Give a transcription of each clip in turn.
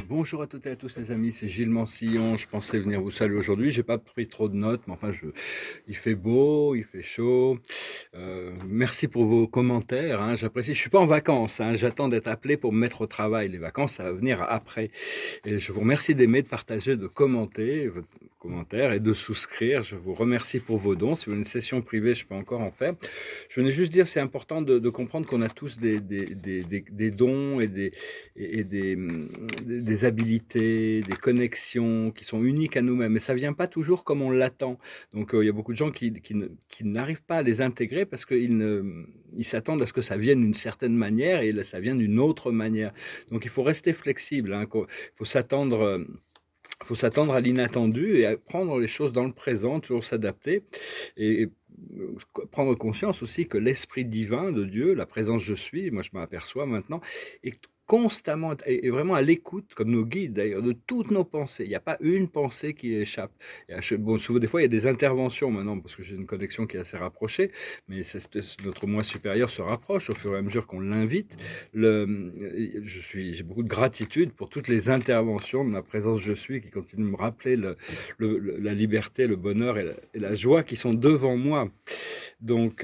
Bonjour à toutes et à tous les amis, c'est Gilles Mansillon. Je pensais venir vous saluer aujourd'hui. J'ai pas pris trop de notes, mais enfin, il fait beau, il fait chaud. Merci pour vos commentaires, hein, j'apprécie. Je suis pas en vacances, hein, j'attends d'être appelé pour me mettre au travail. Les vacances, ça va venir après. Et je vous remercie d'aimer, de partager, de commenter vos commentaires et de souscrire. Je vous remercie pour vos dons. Si vous avez une session privée, je peux encore en faire. Je venais juste dire, c'est important de comprendre qu'on a tous des dons et des habilités, des connexions qui sont uniques à nous-mêmes. Mais ça vient pas toujours comme on l'attend. Donc, il y a beaucoup de gens qui n'arrivent pas à les intégrer parce ils s'attendent à ce que ça vienne d'une certaine manière et là, ça vient d'une autre manière. Donc, il faut rester flexible, hein, faut s'attendre, faut s'attendre à l'inattendu et à prendre les choses dans le présent, toujours s'adapter et prendre conscience aussi que l'esprit divin de Dieu, la présence je suis, moi je m'en aperçois maintenant, est constamment et vraiment à l'écoute, comme nos guides d'ailleurs, de toutes nos pensées. Il n'y a pas une pensée qui échappe. Bon, souvent, des fois, il y a des interventions maintenant, parce que j'ai une connexion qui est assez rapprochée, mais notre moi supérieur se rapproche au fur et à mesure qu'on l'invite. J'ai beaucoup de gratitude pour toutes les interventions de ma présence je suis, qui continuent de me rappeler la liberté, le bonheur et la joie qui sont devant moi. Donc,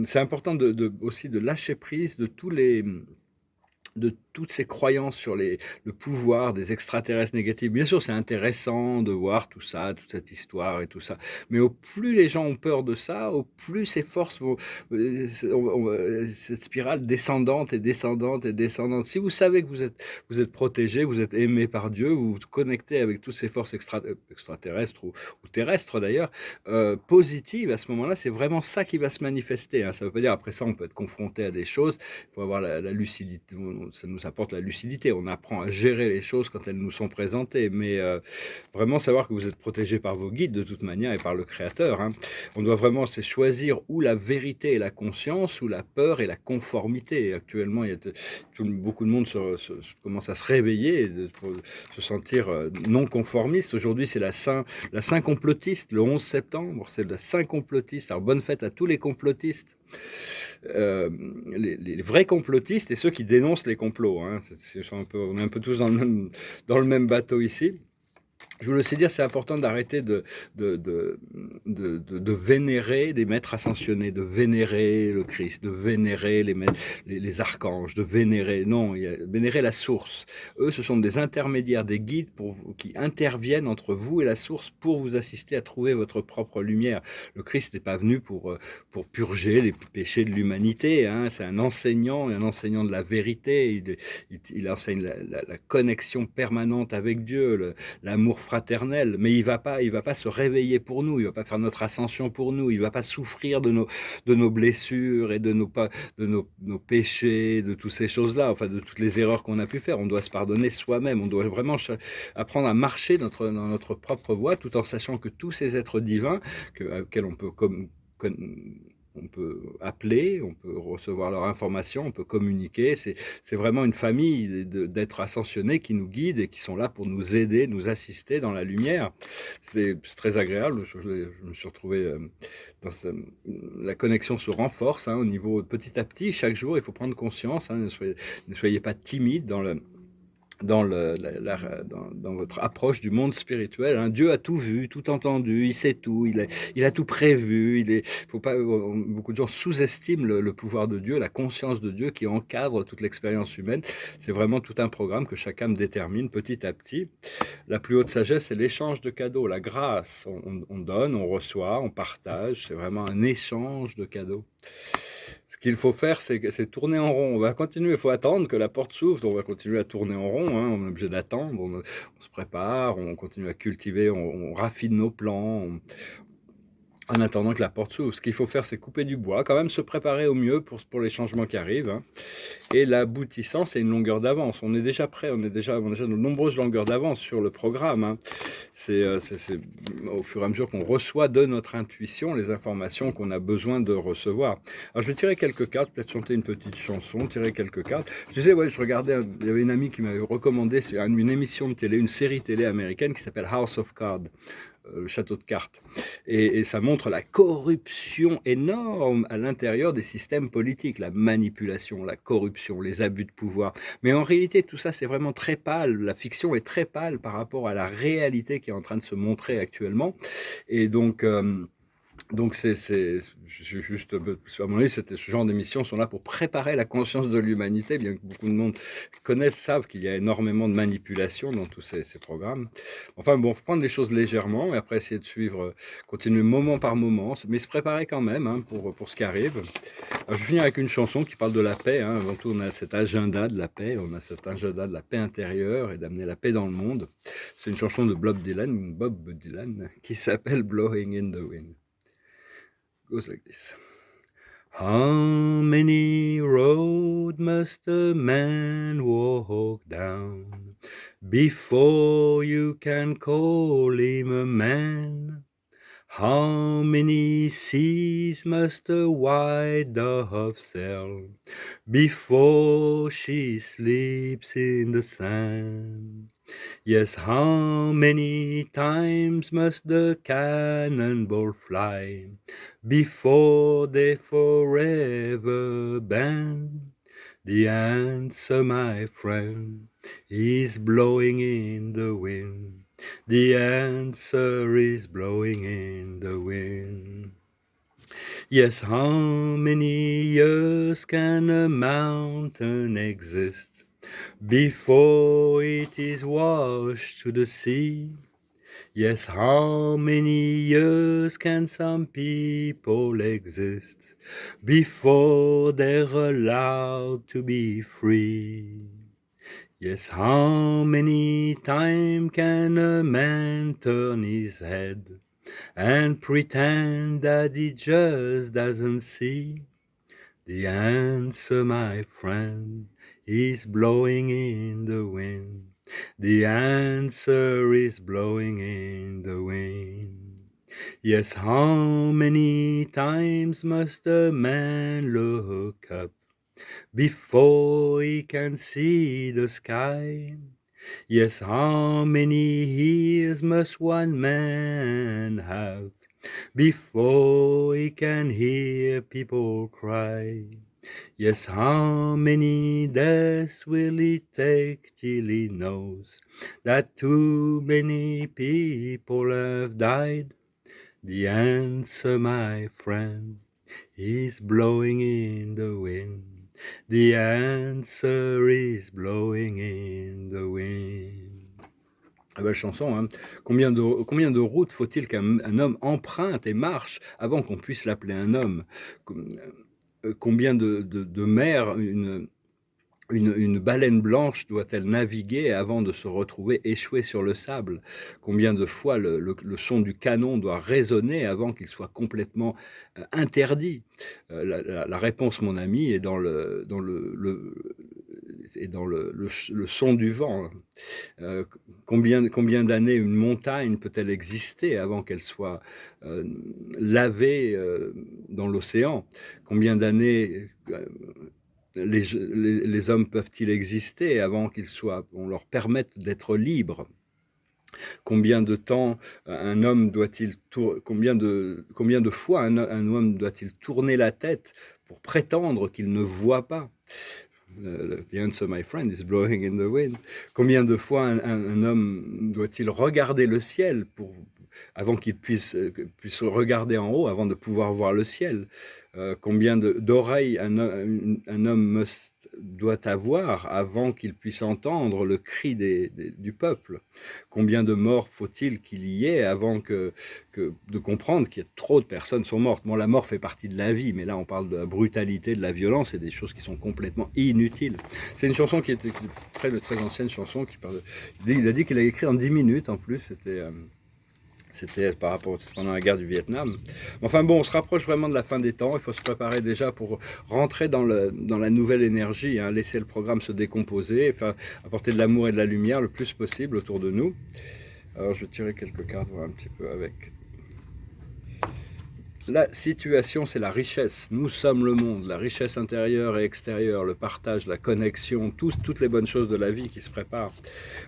c'est important aussi de lâcher prise de toutes ces croyances sur le pouvoir des extraterrestres négatifs. Bien sûr, c'est intéressant de voir tout ça, toute cette histoire et tout ça, mais au plus les gens ont peur de ça, au plus ces forces vont, cette spirale descendante et descendante et descendante. Si vous savez que vous êtes protégé, vous êtes aimé par Dieu, vous vous connectez avec toutes ces forces extraterrestres ou terrestres d'ailleurs, positives, à ce moment-là, c'est vraiment ça qui va se manifester, hein. Ça ne veut pas dire après ça, on peut être confronté à des choses, il faut avoir la lucidité, ça nous apporte la lucidité. On apprend à gérer les choses quand elles nous sont présentées, mais vraiment savoir que vous êtes protégé par vos guides de toute manière et par le Créateur, hein. On doit vraiment choisir ou la vérité et la conscience, ou la peur et la conformité. Actuellement, beaucoup de monde commence à se réveiller et pour se sentir non conformiste. Aujourd'hui, c'est la Saint complotiste, le 11 septembre, c'est la Saint complotiste. Alors, bonne fête à tous les complotistes. Les vrais complotistes et ceux qui dénoncent les complots, hein. On est un peu tous dans le même bateau ici. Je voulais aussi dire, c'est important d'arrêter de vénérer des maîtres ascensionnés, de vénérer le Christ, de vénérer les archanges, de vénérer, non, vénérer la source. Eux, ce sont des intermédiaires, des guides qui interviennent entre vous et la source pour vous assister à trouver votre propre lumière. Le Christ n'est pas venu pour purger les péchés de l'humanité, hein. C'est un enseignant de la vérité. Il enseigne la connexion permanente avec Dieu, l'amour fraternel, mais il va pas se réveiller pour nous, il va pas faire notre ascension pour nous, il va pas souffrir de nos blessures et de nos péchés, de toutes ces choses-là, enfin de toutes les erreurs qu'on a pu faire. On doit se pardonner soi-même, on doit vraiment apprendre à marcher dans notre propre voie, tout en sachant que tous ces êtres divins auxquels on peut appeler, on peut recevoir leur information, on peut communiquer. C'est vraiment une famille d'êtres ascensionnés qui nous guident et qui sont là pour nous aider, nous assister dans la lumière. C'est très agréable. Je me suis retrouvé la connexion se renforce, hein, au niveau petit à petit. Chaque jour, il faut prendre conscience, hein, ne soyez pas timide dans votre approche du monde spirituel, hein. Dieu a tout vu, tout entendu, il sait tout, il a tout prévu. Faut pas, beaucoup de gens sous-estiment le pouvoir de Dieu, la conscience de Dieu qui encadre toute l'expérience humaine. C'est vraiment tout un programme que chaque âme détermine petit à petit. La plus haute sagesse, c'est l'échange de cadeaux, la grâce. On donne, on reçoit, on partage. C'est vraiment un échange de cadeaux. Ce qu'il faut faire, c'est tourner en rond. On va continuer, il faut attendre que la porte s'ouvre. On va continuer à tourner en rond, hein. On est obligé d'attendre. On se prépare, on continue à cultiver, on raffine nos plans. En attendant que la porte s'ouvre, ce qu'il faut faire, c'est couper du bois, quand même se préparer au mieux pour les changements qui arrivent, hein. Et l'aboutissant, c'est une longueur d'avance. On est déjà prêt, on a déjà de nombreuses longueurs d'avance sur le programme, hein. C'est au fur et à mesure qu'on reçoit de notre intuition les informations qu'on a besoin de recevoir. Alors, je vais tirer quelques cartes, peut-être chanter une petite chanson, tirer quelques cartes. Je disais, ouais, je regardais, il y avait une amie qui m'avait recommandé une émission de télé, une série télé américaine qui s'appelle House of Cards. le château de cartes. Et ça montre la corruption énorme à l'intérieur des systèmes politiques, la manipulation, la corruption, les abus de pouvoir. Mais en réalité, tout ça, c'est vraiment très pâle. La fiction est très pâle par rapport à la réalité qui est en train de se montrer actuellement. Et donc juste, à mon avis, ce genre d'émissions sont là pour préparer la conscience de l'humanité, bien que beaucoup de monde connaissent, savent qu'il y a énormément de manipulation dans tous ces programmes. Enfin bon, faut prendre les choses légèrement et après essayer de suivre, continuer moment par moment, mais se préparer quand même hein, pour ce qui arrive. Alors, je vais finir avec une chanson qui parle de la paix. Hein. Avant tout, on a cet agenda de la paix, on a cet agenda de la paix intérieure et d'amener la paix dans le monde. C'est une chanson de Bob Dylan, qui s'appelle Blowing in the Wind. Goes like this. How many roads must a man walk down before you can call him a man? How many seas must a white dove sail before she sleeps in the sand? Yes, how many times must the cannonball fly before they forever ban? The answer, my friend, is blowing in the wind. The answer is blowing in the wind. Yes, how many years can a mountain exist before it is washed to the sea? Yes, how many years can some people exist before they're allowed to be free? Yes, how many times can a man turn his head and pretend that he just doesn't see? The answer, my friend, is blowing in the wind. The answer is blowing in the wind. Yes, how many times must a man look up before he can see the sky? Yes, how many ears must one man have before he can hear people cry? Yes, how many deaths will it take till he knows that too many people have died? The answer, my friend, is blowing in the wind. The answer is blowing in the wind. Ah belle chanson, hein. Combien de routes faut-il qu'un homme emprunte et marche avant qu'on puisse l'appeler un homme? Combien de mers une baleine blanche doit-elle naviguer avant de se retrouver échouée sur le sable? Combien de fois le son du canon doit résonner avant qu'il soit complètement, interdit? La réponse, mon ami, est dans le son du vent. Combien d'années une montagne peut-elle exister avant qu'elle soit, lavée, dans l'océan? Combien d'années, les hommes peuvent-ils exister avant on leur permette d'être libres? Combien de temps un homme doit-il combien de fois un homme doit-il tourner la tête pour prétendre qu'il ne voit pas? The answer, my friend, is blowing in the wind. Combien de fois un homme doit-il regarder le ciel avant qu'il puisse regarder en haut, avant de pouvoir voir le ciel? Combien d'oreilles un homme doit avoir avant qu'il puisse entendre le cri du peuple? Combien de morts faut-il qu'il y ait avant de comprendre qu'il y a trop de personnes sont mortes? Bon, la mort fait partie de la vie, mais là on parle de la brutalité, de la violence et des choses qui sont complètement inutiles. C'est une chanson qui était très ancienne chanson qui parle. Il a dit qu'il a écrit en 10 minutes en plus. C'était par rapport pendant la guerre du Vietnam. Enfin bon, on se rapproche vraiment de la fin des temps. Il faut se préparer déjà pour rentrer dans la nouvelle énergie, hein, laisser le programme se décomposer, apporter de l'amour et de la lumière le plus possible autour de nous. Alors je vais tirer quelques cartes, voir un petit peu avec. La situation, c'est la richesse. Nous sommes le monde, la richesse intérieure et extérieure, le partage, la connexion, toutes les bonnes choses de la vie qui se préparent.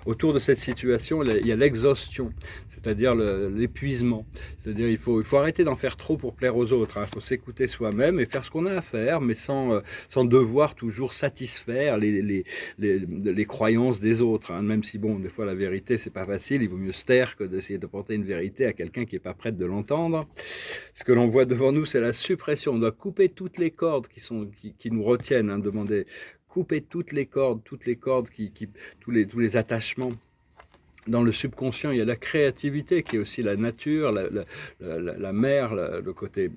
Autour de cette situation, il y a l'exhaustion, c'est-à-dire l'épuisement. C'est-à-dire il faut arrêter d'en faire trop pour plaire aux autres, hein. Il faut s'écouter soi-même et faire ce qu'on a à faire, mais sans devoir toujours satisfaire les croyances des autres, hein. Même si, bon, des fois, la vérité, c'est pas facile, il vaut mieux se taire que d'essayer de porter une vérité à quelqu'un qui n'est pas prêt de l'entendre. Ce que l'on voit devant nous, c'est la suppression. On doit couper toutes les cordes qui nous retiennent, hein, demander couper toutes les cordes, tous les attachements. Dans le subconscient, il y a la créativité qui est aussi la nature, la mer, le côté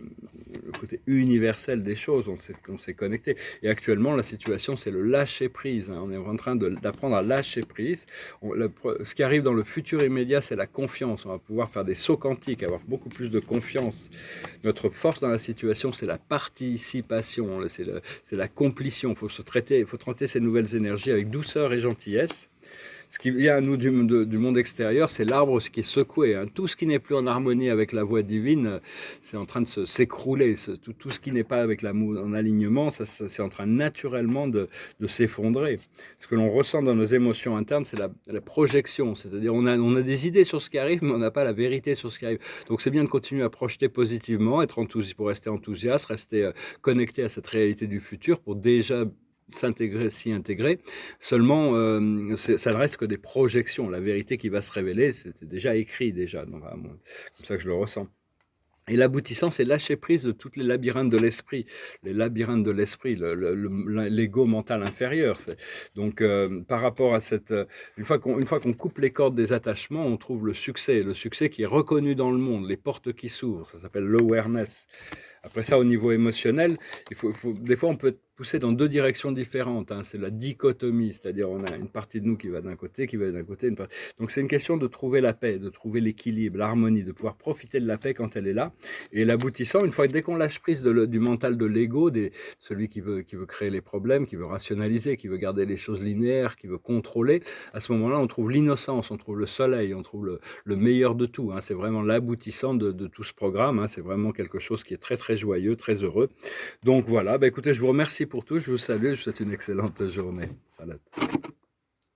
universel des choses, on s'est connecté. Et actuellement, la situation, c'est le lâcher-prise, hein. On est en train d'apprendre à lâcher prise. Ce qui arrive dans le futur immédiat, c'est la confiance. On va pouvoir faire des sauts quantiques, avoir beaucoup plus de confiance. Notre force dans la situation, c'est la participation, c'est la complétion. Il faut traiter ces nouvelles énergies avec douceur et gentillesse. Ce qui vient à nous du monde extérieur, c'est l'arbre qui est secoué, hein. Tout ce qui n'est plus en harmonie avec la voie divine, c'est en train de s'écrouler. Tout ce qui n'est pas avec en alignement, c'est en train naturellement de s'effondrer. Ce que l'on ressent dans nos émotions internes, c'est la projection. C'est-à-dire on a des idées sur ce qui arrive, mais on n'a pas la vérité sur ce qui arrive. Donc c'est bien de continuer à projeter positivement, pour rester enthousiaste, rester connecté à cette réalité du futur, pour déjà s'y intégrer. Seulement, ça ne reste que des projections. La vérité qui va se révéler, c'est déjà écrit déjà. Donc, comme ça que je le ressens. Et l'aboutissant, c'est lâcher prise de tous les labyrinthes de l'esprit. Les labyrinthes de l'esprit, l'ego mental inférieur. Donc, par rapport à une fois qu'on coupe les cordes des attachements, on trouve le succès qui est reconnu dans le monde, les portes qui s'ouvrent. Ça s'appelle l'awareness. Après ça, au niveau émotionnel, des fois, on peut être poussé dans deux directions différentes, hein. C'est la dichotomie, c'est-à-dire on a une partie de nous qui va d'un côté, Donc c'est une question de trouver la paix, de trouver l'équilibre, l'harmonie, de pouvoir profiter de la paix quand elle est là. Et l'aboutissant, dès qu'on lâche prise du mental de l'ego, celui qui veut créer les problèmes, qui veut rationaliser, qui veut garder les choses linéaires, qui veut contrôler, à ce moment-là, on trouve l'innocence, on trouve le soleil, on trouve le meilleur de tout, hein. C'est vraiment l'aboutissant de tout ce programme, hein. C'est vraiment quelque chose qui est très très joyeux, très heureux. Donc voilà, écoutez, je vous remercie pour tout, je vous salue, je vous souhaite une excellente journée. Voilà.